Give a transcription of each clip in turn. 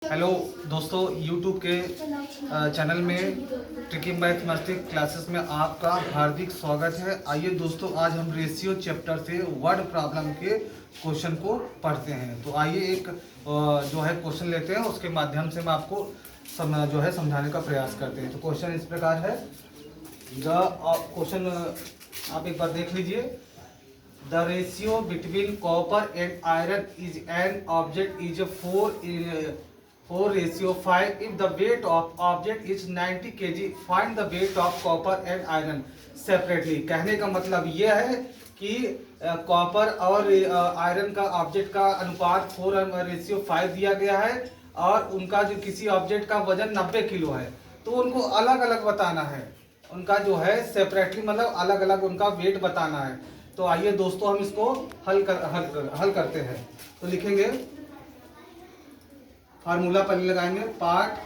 Hello दोस्तों, YouTube के channel में ट्रिकी मैथमेटिक्स क्लासेस में आपका हार्दिक स्वागत है। आइए दोस्तों, आज हम रेशियो चैप्टर से वर्ड प्रॉब्लम के क्वेश्चन को पढ़ते हैं। तो आइए एक जो है क्वेश्चन लेते हैं, उसके माध्यम से मैं आपको जो है समझाने का प्रयास करते हैं। तो क्वेश्चन इस प्रकार है। क्वेश्चन आप एक बार देख लीजिए। The ratio between copper and iron is an object is a 4:5. If the weight of object is 90 kg, find the weight of copper and iron separately. कहने का मतलब ये है कि कॉपर और आयरन का ऑब्जेक्ट का अनुपात 4:5 दिया गया है और उनका जो किसी ऑब्जेक्ट का वजन 90 किलो है, तो उनको अलग अलग बताना है। उनका जो है सेपरेटली मतलब अलग अलग उनका वेट बताना है। तो आइए दोस्तों, हम इसको हल करते हैं। तो लिखेंगे, फार्मूला पहले लगाएंगे। पार्ट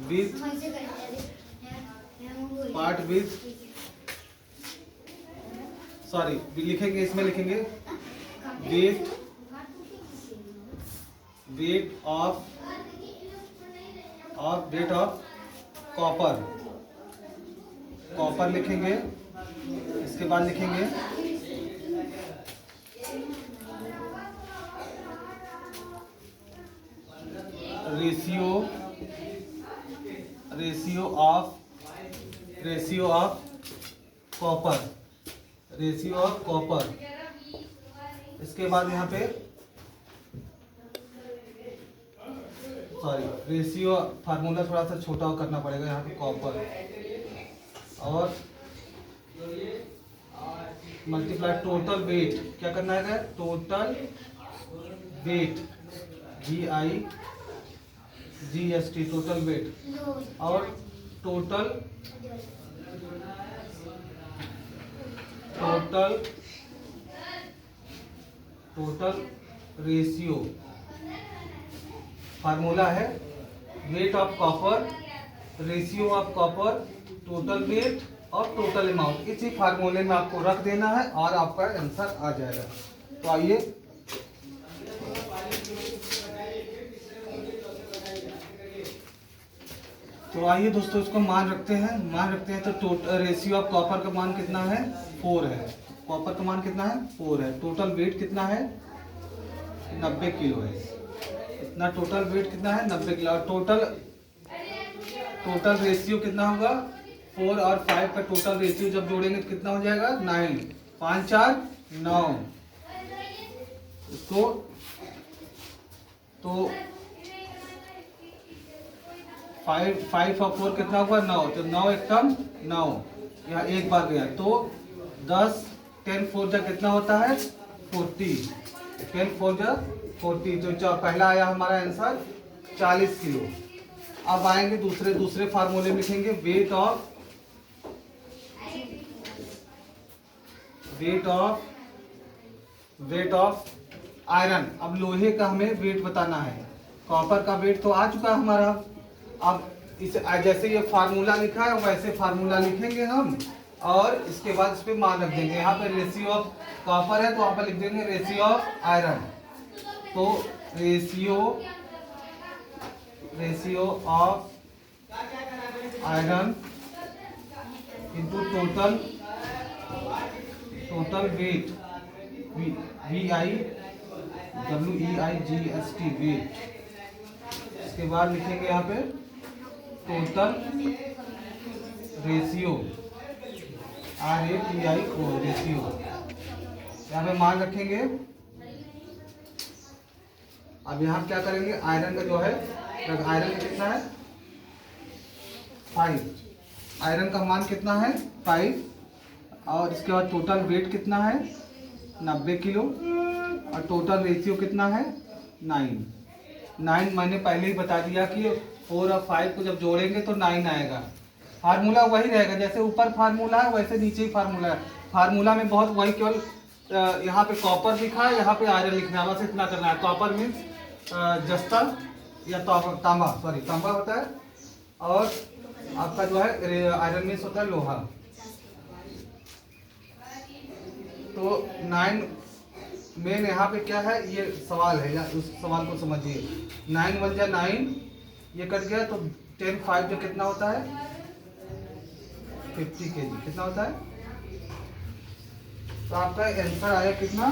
विथ सॉरी लिखेंगे, इसमें लिखेंगे वेट ऑफ कॉपर लिखेंगे। इसके बाद लिखेंगे रेशियो ऑफ कॉपर। इसके बाद यहाँ पे रेशियो फार्मूला थोड़ा सा छोटा करना पड़ेगा यहाँ पे। कॉपर और मल्टीप्लाई टोटल वेट। क्या करना है? Total weight, GIGST, total weight. और टोटल रेशियो। फार्मूला है weight of copper, ratio of copper, total weight और टोटल अमाउंट। इसी फार्मूले में आपको रख देना है और आपका आंसर आ जाएगा। तो आइए दोस्तों, इसको मान रखते हैं। तो टोटल रेशियो ऑफ कॉपर का मान कितना है? 4 है। कॉपर का मान कितना है? 4 है। टोटल वेट कितना है? 90 किलो है। इतना टोटल वेट कितना है? 90 किलो। और टोटल रेशियो कितना होगा? 4 और 5 का टोटल रेशियो जब जोड़ेंगे तो कितना हो जाएगा? 9। 5 4 9। इसको तो 5 और 4 कितना हुआ? 9। तो 9 एकम 9, यहाँ एक बार गया। तो 10 10 4 जा कितना होता है? 40। 10 4 जा 40। तो पहला आया हमारा आंसर 40 किलो। अब आएंगे दूसरे फार्मूले में लिखेंगे वेट ऑफ आयरन। अब लोहे का हमें वेट बताना है। कॉपर का वेट तो आ चुका है हमारा। अब इस जैसे ये फार्मूला लिखा है वैसे फार्मूला लिखेंगे हम, और इसके बाद इस पे मान रख देंगे। यहाँ पे रेशियो ऑफ कॉपर है तो वहां पर लिख देंगे रेशियो ऑफ आयरन। तो ratio of iron into total weight, WEIGST weight. इसके बाद लिखेंगे यहाँ पे टोटल रेशियो, RATIO रेशियो। यहाँ पे मान रखेंगे। अब यहाँ क्या करेंगे? आयरन का जो है, आयरन कितना है? 5। आयरन का मान कितना है? 5। और इसके बाद टोटल वेट कितना है? 90 किलो। और टोटल रेशियो कितना है? 9। मैंने पहले ही बता दिया कि 4 और 5 को जब जोड़ेंगे तो 9 आएगा। फार्मूला वही रहेगा, जैसे ऊपर फार्मूला है वैसे नीचे ही फार्मूला है। फार्मूला में बहुत वही, केवल यहाँ पे कॉपर लिखा है, यहाँ पे आयरन लिखना है, बस इतना करना है। कॉपर मीन्स जस्ता या तांबा होता है, और आपका जो है आयरन मीन्स होता है लोहा। तो 9 मेन यहाँ पे क्या है, ये सवाल है, या उस सवाल को समझिए। 9 1 जा 9, ये कट गया तो 10 5 जो कितना होता है 50 kg, कितना होता है? तो आपका आंसर आया कितना,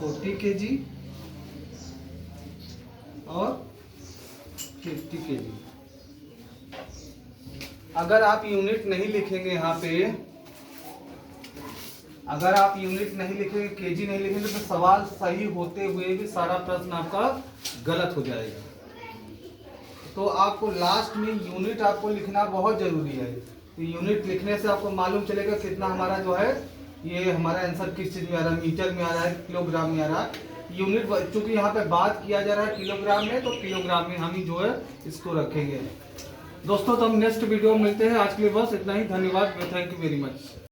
40 kg और 50 kg। अगर आप यूनिट नहीं लिखेंगे यहाँ पे, अगर आप यूनिट नहीं लिखेंगे, केजी नहीं लिखेंगे, तो सवाल सही होते हुए भी सारा प्रश्न आपका गलत हो जाएगा। तो आपको लास्ट में यूनिट आपको लिखना बहुत जरूरी है। तो यूनिट लिखने से आपको मालूम चलेगा कितना हमारा जो है, ये हमारा आंसर किस चीज में आ रहा है, मीटर में आ रहा है, किलोग्राम में आ रहा है। यूनिट चूंकि यहाँ पे बात किया जा रहा है किलोग्राम में, तो किलोग्राम में हम ही जो है इसको रखेंगे। दोस्तों तो हम नेक्स्ट वीडियो में मिलते हैं। आज के लिए बस इतना ही। धन्यवाद। Thank you very much.